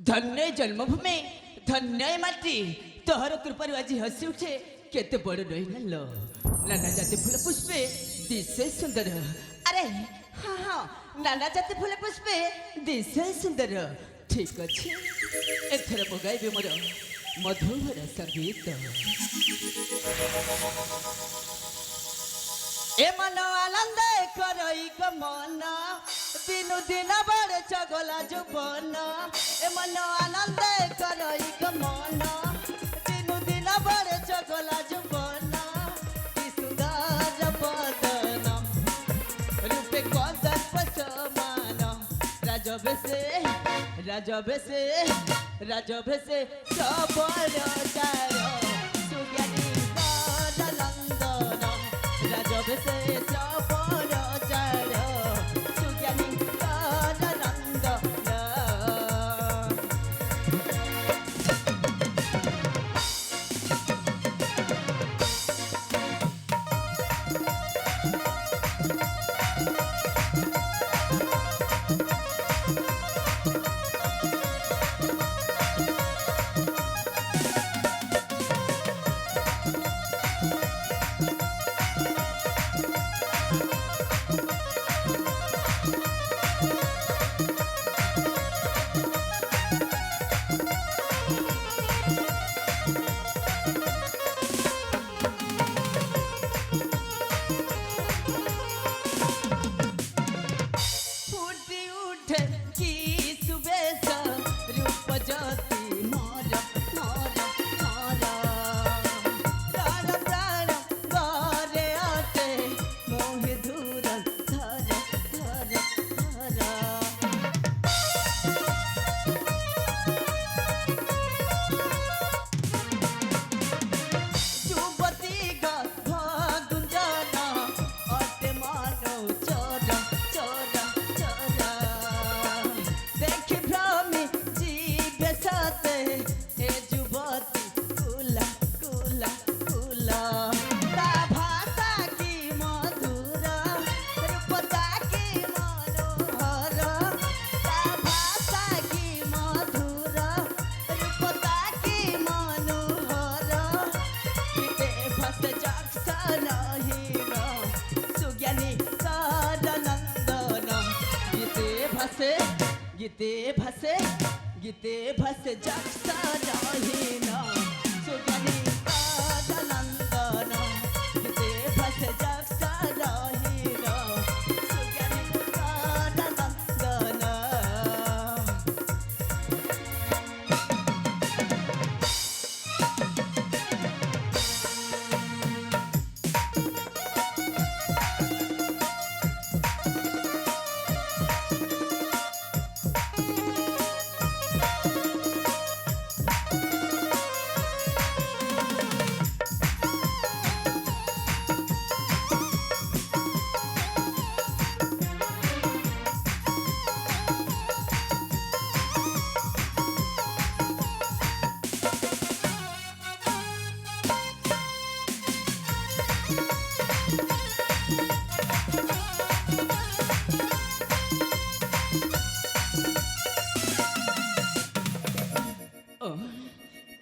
धन्य जन्मभूमि धन्य माटी तोहर कृपार आज हसी उठे केते बड़ रही नाना जाति फूल पुष्पे दिशे सुंदर। अरे हाँ हाँ नाना जाति फूल पुष्पे दिशे सुंदर। ठीक अच्छे एथर मगाइबे मोर मधुर संगीत। ए मन आनंद करई मन दिनु दिन बड़ चगला जुबन। ए मन आनंद करई मन दिनु दिन बड़ चगला जुबन। कि सुंदर बदन रूपे कदर पसमान राजवे से सबल चार सुज्ञानी नंदन राजवे से सबल चार सुज्ञानी नंदन। गीते भसे जक्सा रहीन सुज्ञानी नंदन। गीते भसे जक्सा रहीन सुज्ञानी नंदन।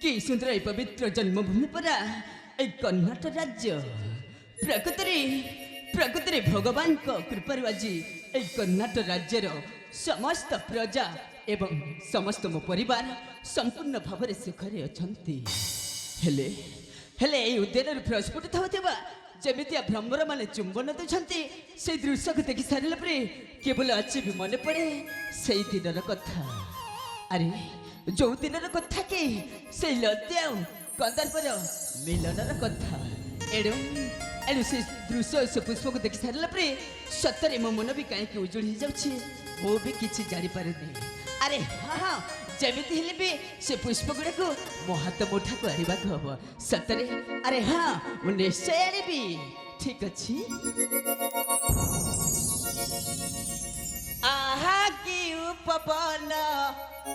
कि सुंदर पवित्र जन्मभूमि परा ए कर्नाटक राज्य प्रकृति भगवान को कृपार आज ए कर्नाटक राज्यर समस्त प्रजा एवं समस्त मो परिवार संपूर्ण भाव सुखरे अछंती। हेले हेले ए उद्यान प्रस्फुटित होता जमितिया भ्रमर माने चुंबन देछंती से दृश्य को देखि सारिला परे केवल आज भी मन पड़े से दिनर कथा। अरे जो दिनर कथा कि से लद्या कंदर पर मिलनर कथा। एणु से दृश्य से पुष्प को देखि सारिला परे सतरे मो मन भी कहीं उजुड़ी जाउछि मो भी किछि जानि पारेनी। अरे हाँ हाँ जमिति हेले भी से पुष्प गुड़ा को मो हाथ मुठा को आनिबा को हबो सतरे। अरे हाँ मु निश्चय आनिबी। ठीक अछि। आहा की उपवन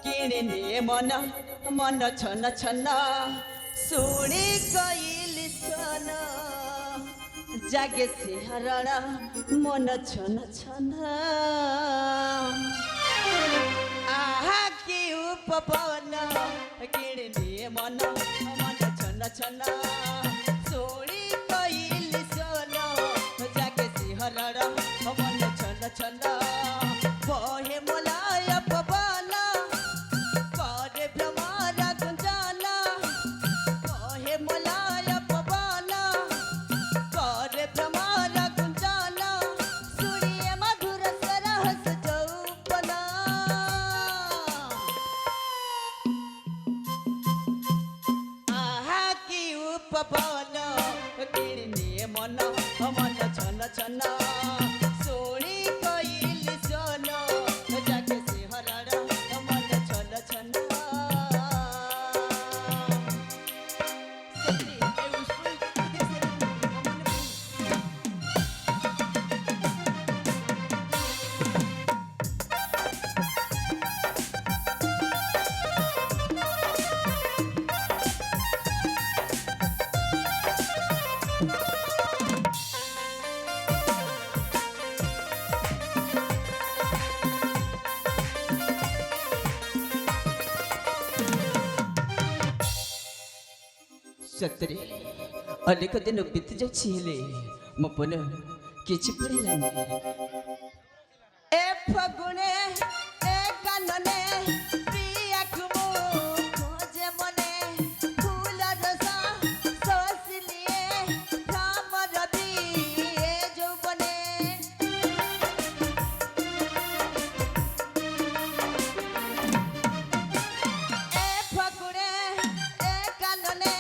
किणिने मन मन छन छन सुनी कइली सन जागे से हरण मन छन छन। आहा की पवन किणनी मन मन छन छन सोनी कइल सोन जाके सिहरर मन छन छन बहे मलाय पवन करे भ्रमर गुंजन बहे मलाय पवन करे भ्रमर गुंजन सूर्य मधुर सरहस जौपन आहा की उपवन किणनी मन मन छन छन सोनी कइल सोन जाके सिहरर मन छन छन सतरे अनेक दिन बीती जाइए मो पुन किछि पड़ेलानी ए फगुणे ए कानने प्रिया कुमु खोजे मने फूल रस सोसिलिए राम रवि ए जौवने ए फगुणे ए कानने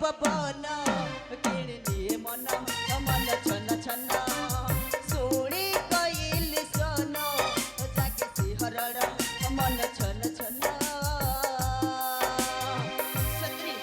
पवन किणनी मन मन छन छन सोनी कइल सोन जाके सिहरर मन छन छन सत्री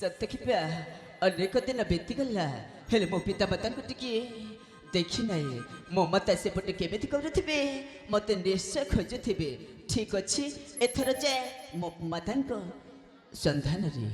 सत्य कि अनेक दिन बीतीगला हेले मो पिता माता टिके देखी ना मो माता सेपटे केमिति करुथिबे मते निश्चय खोजुथिबे ठीक अछि एथर जे मो मातांको संधान रे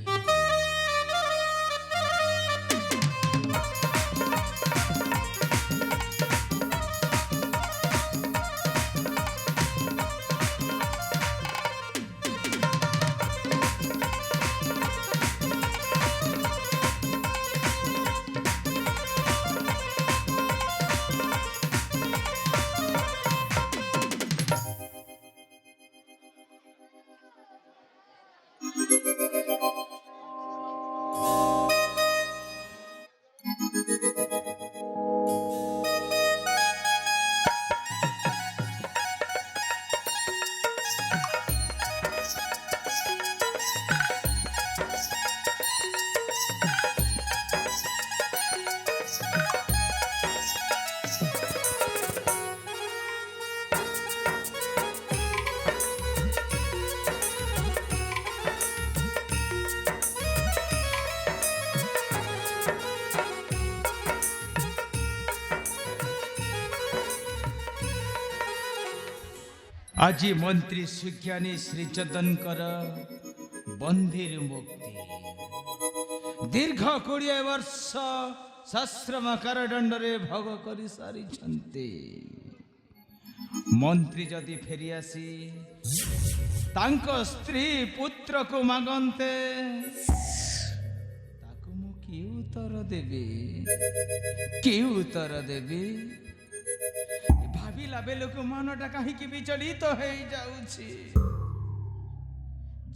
आज मंत्री सुख्यानी श्रीचंदनकर बंदीर मुक्ति दीर्घ 20 वर्ष ସଶ୍ରମ କାରଦଣ୍ଡରେ ଭୋଗ କରିସାରିଛନ୍ତି। ମନ୍ତ୍ରୀ ଯଦି ଫେରିଆସି ତାଙ୍କ ସ୍ତ୍ରୀ ପୁତ୍ରକୁ ମାଗନ୍ତେ ତାକୁ ମୁଁ କି ଉତ୍ତର ଦେବି? କି ଉତ୍ତର ଦେବି? ଭାବିଲା ବେଳକୁ ମନଟା କାହିଁକି ବିଚଳିତ ହେଇଯାଉଛି।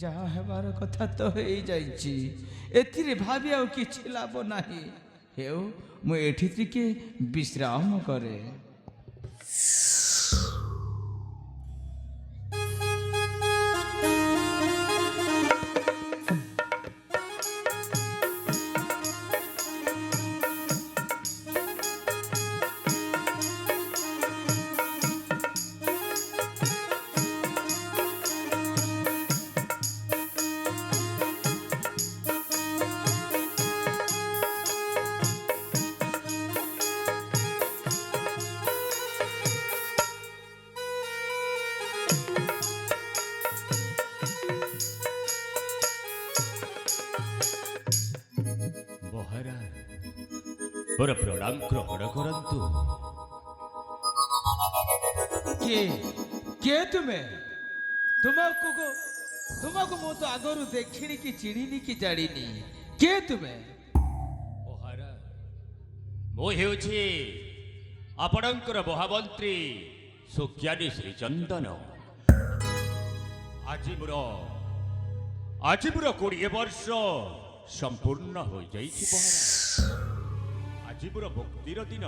ଯାହା ହେବାର କଥା ତ ହେଇଯାଇଛି, ଏଥିରେ ଭାବି ଆଉ କିଛି ଲାଭ ନାହିଁ। ହେଉ, ମୁଁ ଏଠି ଟିକେ ବିଶ୍ରାମ କରେ। ମୋର ପ୍ରଣାମ ଗ୍ରହଣ କରନ୍ତୁ। କିଏ ତୁମେ? ତୁମକୁ ମୁଁ ତ ଆଗରୁ ଦେଖିନି କି ଚିହ୍ନିନି କି ଜାଣିନି। କିଏ ତୁମେ? ମହାରାଜ, ମୁଁ ହେଉଛି ଆପଣଙ୍କର ମହାମନ୍ତ୍ରୀ ସୁଜ୍ଞାନୀ ଶ୍ରୀଚନ୍ଦନ। ଆଜି ମୋର 20 ବର୍ଷ ସମ୍ପୂର୍ଣ୍ଣ ହୋଇଯାଇଛି ମହାରାଜ। ଆଜି ମୋର ମୁକ୍ତିର ଦିନ।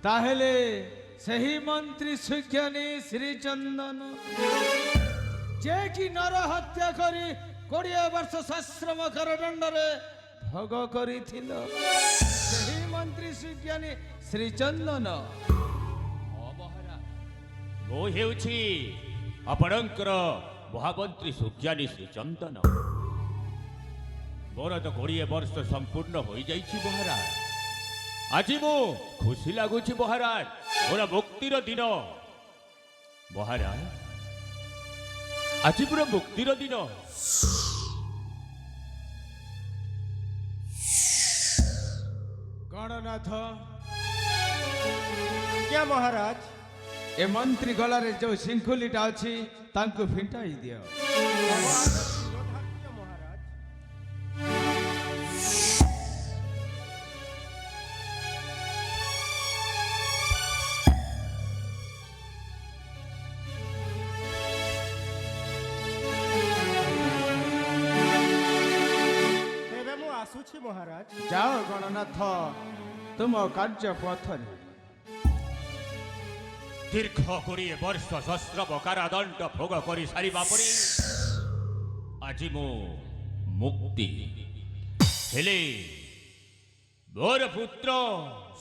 ତାହେଲେ ସେହି ମନ୍ତ୍ରୀ ସୁଜ୍ଞାନୀ ଶ୍ରୀଚନ୍ଦନ ଯେ କି ନର ହତ୍ୟା କରି 20 ବର୍ଷ ସଶ୍ରମ କାରଦଣ୍ଡରେ ଭୋଗ କରିଥିଲ, ସେହି ମନ୍ତ୍ରୀ ସୁଜ୍ଞାନୀ ଶ୍ରୀଚନ୍ଦନ। ମହାରାଜ, ମୁଁ ହେଉଛି ଆପଣଙ୍କର ମହାମନ୍ତ୍ରୀ ସୁଜ୍ଞାନୀ ଶ୍ରୀଚନ୍ଦନ। ମୋର ତ 20 ବର୍ଷ ସମ୍ପୂର୍ଣ୍ଣ ହୋଇଯାଇଛି ମହାରାଜ। ଆଜି ମୁଁ ଖୁସି ଲାଗୁଛି ମହାରାଜ, ମୋର ମୁକ୍ତିର ଦିନ। ମହାରାଜ, ଆଜି ମୋର ମୁକ୍ତିର ଦିନ। ଗଣନାଥ, ଆଜ୍ଞା ମହାରାଜ। ଏ ମନ୍ତ୍ରୀ ଗଳାରେ ଯୋଉ ଶୃଙ୍ଖଳିଟା ଅଛି ତାଙ୍କୁ ଫିଟାଇ ଦିଅ। ଆସୁଛି ମହାରାଜ। ଯାଅ ଗଣନାଥ, ତୁମ କାର୍ଯ୍ୟ ପଥରେ। ଦୀର୍ଘ 20 ବର୍ଷ ସଶ୍ରମ କାରାଦଣ୍ଡ ଭୋଗ କରି ସାରିବା ପରେ ଆଜି ମୁଁ ମୁକ୍ତି। ହେଲେ ମୋର ପୁତ୍ର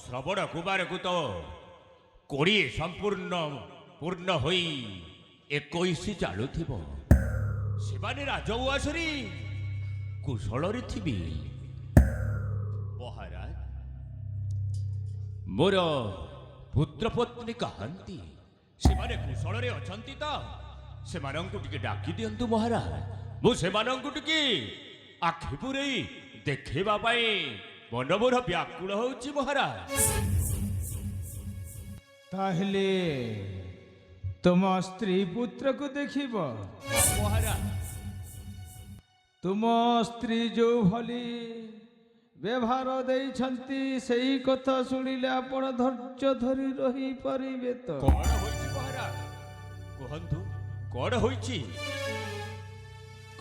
ଶ୍ରବଣ କୁମାରକୁ ତ 20 ପୂର୍ଣ୍ଣ ହୋଇ 21 ଚାଲୁଥିବ। ସେମାନେ ରାଜଉଆସରେ କୁଶଳରେ ଥିବେ। ମହାରାଜ, ମୋର ପୁତ୍ର ପତ୍ନୀ କାହାନ୍ତି? ସେମାନେ କୁଶଳରେ ଅଛନ୍ତି ତ? ସେମାନଙ୍କୁ ଟିକେ ଡାକି ଦିଅନ୍ତୁ ମହାରାଜ। ମୁଁ ସେମାନଙ୍କୁ ଟିକେ ଆଖି ପୁରେଇ ଦେଖିବା ପାଇଁ ମନ ମୋର ବ୍ୟାକୁଳ ହେଉଛି ମହାରାଜ। ତାହେଲେ ତୁମ ସ୍ତ୍ରୀ ପୁତ୍ରକୁ ଦେଖିବ? ମହାରାଜ, ତୁମ ସ୍ତ୍ରୀ ଯୋଉ ଭଳି ବ୍ୟବହାର ଦେଇଛନ୍ତି, ସେଇ କଥା ଶୁଣିଲେ ଆପଣ ଧୈର୍ଯ୍ୟ ଧରି ରହିପାରିବେ ତ? କଣ ହୋଇଛି ମହାରାଜ? କୁହନ୍ତୁ, କଣ ହୋଇଛି?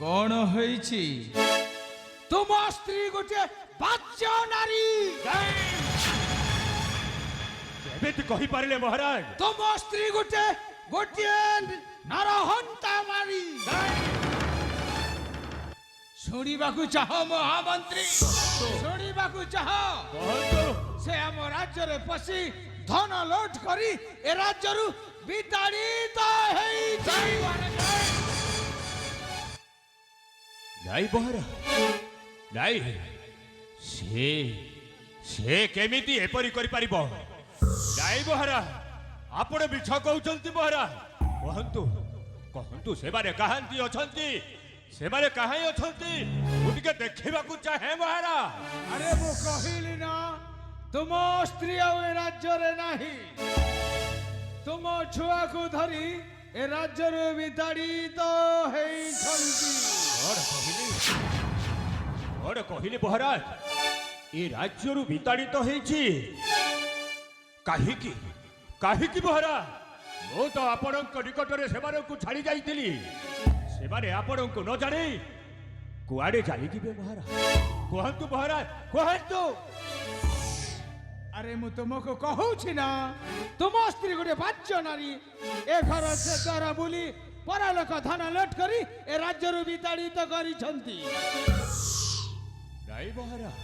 କଣ ହେଇଛି? ତୁମ ସ୍ତ୍ରୀ ଗୋଟିଏ ବାଜ୍ୟ ନାରୀ। କେମିତି କହିପାରିଲେ ମହାରାଜ? ତୁମ ସ୍ତ୍ରୀ ଗୋଟିଏ ନରହନ୍ତା ନାରୀ। ଶୁଣିବାକୁ ଚାହ ମହାମନ୍ତ୍ରୀ? ଶୁଣିବାକୁ ଚାହ? ସେ ଆମ ରାଜ୍ୟରେ ପଶି ଧନ ଲୁଟ କରି ଏ ରାଜ୍ୟରୁ ବିତାଡ଼ିତ ହେଇଯାଇ। ନାଇଁ ମହାରାଜ, ନାଇଁ। ସେ କେମିତି ଏପରି କରିପାରିବ? ନାଇଁ ମହାରାଜ, ଆପଣ ମିଛ କହୁଛନ୍ତି ମହାରାଜ। କହନ୍ତୁ, ସେମାନେ କାହାନ୍ତି ଅଛନ୍ତି? ସେମାନେ କାହିଁ ଅଛନ୍ତି? ମୁଁ ଟିକେ ଦେଖିବାକୁ ଚାହେଁ ମହାରାଜ। ଆରେ ମୁଁ କହିଲି ନା ତୁମ ସ୍ତ୍ରୀ ଆଉ ଏ ରାଜ୍ୟରେ ନାହିଁ। ତୁମ ଛୁଆକୁ ଧରି ଏ ରାଜ୍ୟରୁ ବିତାଡ଼ିତ ହେଇଛନ୍ତି। କଣ କହିଲି ମହାରାଜ? ଏ ରାଜ୍ୟରୁ ବିତାଡ଼ିତ ହେଇଛି କାହିଁକି? କାହିଁକି ମହାରାଜ? ମୁଁ ତ ଆପଣଙ୍କ ନିକଟରେ ସେମାନଙ୍କୁ ଛାଡ଼ି ଯାଇଥିଲି। ସେମାନେ ଆପଣଙ୍କୁ ନ ଜାଣି କୁଆଡ଼େ ଚାଲିଯିବେ ମହାରାଜ? କୁହନ୍ତୁ ମହାରାଜ, କୁହନ୍ତୁ। ଆରେ ମୁଁ ତୁମକୁ କହୁଛି ନା ତୁମ ସ୍ତ୍ରୀ ଗୋଟେ ବାଚ୍ୟ ନାରୀ ଏ ଘର ସେ ଦ୍ୱାରା ବୁଲି ପରଲୋକ ଧନ ଲୁଟ କରି ଏ ରାଜ୍ୟରୁ ବିତାଡ଼ିତ କରିଛନ୍ତି। ନାଇଁ ମହାରାଜ,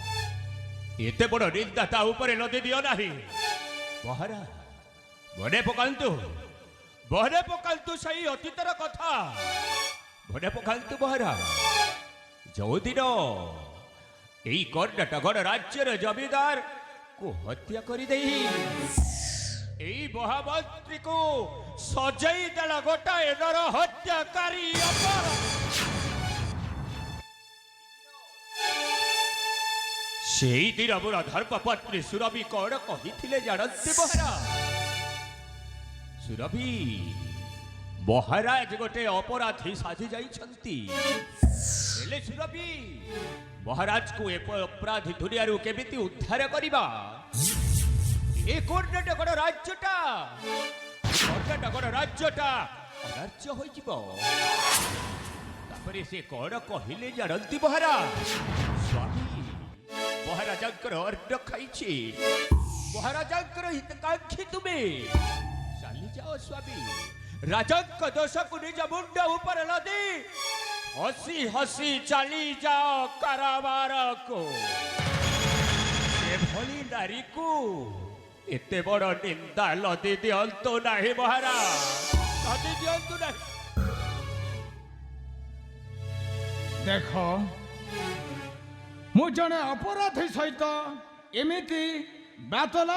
ଏତେ ବଡ଼ ନିନ୍ଦା ତା ଉପରେ ଲଦି ଦିଅ ନାହିଁ ମହାରାଜ। ମନେ ପକାନ୍ତୁ, ମନେ ପକାନ୍ତୁ ସେଇ ଅତୀତର କଥା। ମନେ ପକାନ୍ତୁ ମହାରାଜ, ଯୋଉଦିନ ଏଇ କର୍ଣ୍ଣାଟକ ରାଜ୍ୟର ଜମିଦାର କୁ ହତ୍ୟା କରିଦେଇ ଏଇ ମହାମନ୍ତ୍ରୀକୁ ସଜେଇ ଦେଲା ଗୋଟାଏ ନର ହତ୍ୟାକାରୀ ଅପରାଧ। ସେଇଦିନ ମୋର ଧର୍ମପତ୍ନୀ ସୁରଭି କଣ କହିଥିଲେ ଜାଣନ୍ତି ମହାରାଜ? ସୁରଭି ମହାରାଜ ଗୋଟେ ଅପରାଧୀ ସାଜି ଯାଇଛନ୍ତି। ହେଲେ ସୁରଭି ମହାରାଜକୁ ଏ ଅପରାଧୀ ଦୁନିଆରୁ କେମିତି ଉଦ୍ଧାର କରିବା? ଏ କର୍ଣ୍ଣାଟକର ରାଜ୍ୟଟା ଅନାର୍ଯ୍ୟ ହୋଇଯିବ। ତାପରେ ସେ କଣ କହିଲେ ଜାଣନ୍ତି ମହାରାଜ? ସ୍ୱାମୀ ମହାରାଜାଙ୍କର ଅର୍ଣ୍ଣ ଖାଇଛି, ମହାରାଜାଙ୍କର ହିତକାଂକ୍ଷୀ ତୁମେ। ଚାଲିଯାଅ ସ୍ୱାମୀ, ରାଜାଙ୍କ ଦୋଷକୁ ନିଜ ମୁଣ୍ଡ ଉପରେ ଲଦି ହସି ହସି ଚାଲିଯାଅ କାରାବାରକୁ। ଏଭଳି ନାରୀକୁ ଏତେ ବଡ଼ ନିନ୍ଦା ଲଦି ଦିଅନ୍ତୁ ନାହିଁ ମହାରାଜ, ଲଦି ଦିଅନ୍ତୁ ନାହିଁ। ଦେଖ, ମୁଁ ଜଣେ ଅପରାଧୀ ସହିତ ଏମିତି ବାତଲା